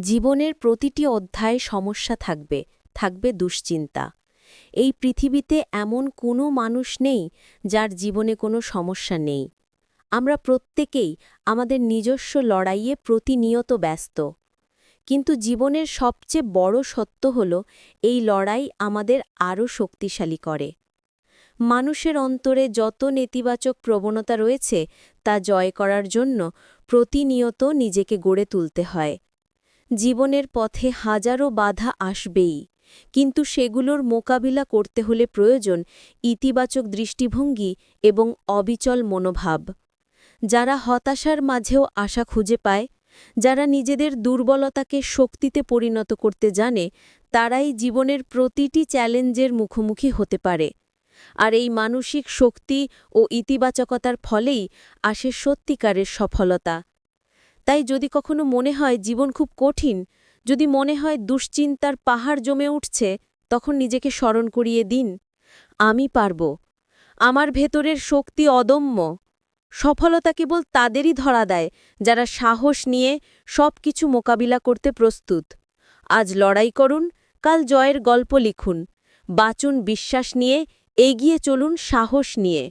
জীবনের প্রতিটি অধ্যায়ে সমস্যা থাকবে, থাকবে দুশ্চিন্তা। এই পৃথিবীতে এমন কোনো মানুষ নেই যার জীবনে কোনো সমস্যা নেই। আমরা প্রত্যেকেই আমাদের নিজস্ব লড়াইয়ে প্রতিনিয়ত ব্যস্ত। কিন্তু জীবনের সবচেয়ে বড় সত্য হল এই লড়াই আমাদের আরও শক্তিশালী করে। মানুষের অন্তরে যত নেতিবাচক প্রবণতা রয়েছে তা জয় করার জন্য প্রতিনিয়ত নিজেকে গড়ে তুলতে হয়। জীবনের পথে হাজারো বাধা আসবেই, কিন্তু সেগুলোর মোকাবিলা করতে হলে প্রয়োজন ইতিবাচক দৃষ্টিভঙ্গি এবং অবিচল মনোভাব। যারা হতাশার মাঝেও আশা খুঁজে পায়, যারা নিজেদের দুর্বলতাকে শক্তিতে পরিণত করতে জানে, তারাই জীবনের প্রতিটি চ্যালেঞ্জের মুখোমুখি হতে পারে। আর এই মানসিক শক্তি ও ইতিবাচকতার ফলেই আসে সত্যিকারের সফলতা। তাই যদি কখনো মনে হয় জীবন খুব কঠিন, যদি মনে হয় দুশ্চিন্তার পাহাড় জমে উঠছে, তখন নিজেকে স্মরণ করিয়ে দিন, আমি পারব। আমার ভেতরের শক্তি অদম্য। সফলতা কেবল তাদেরই ধরা দেয় যারা সাহস নিয়ে সব কিছু মোকাবিলা করতে প্রস্তুত। আজ লড়াই করুন, কাল জয়ের গল্প লিখুন। বাঁচুন বিশ্বাস নিয়ে, এগিয়ে চলুন সাহস নিয়ে।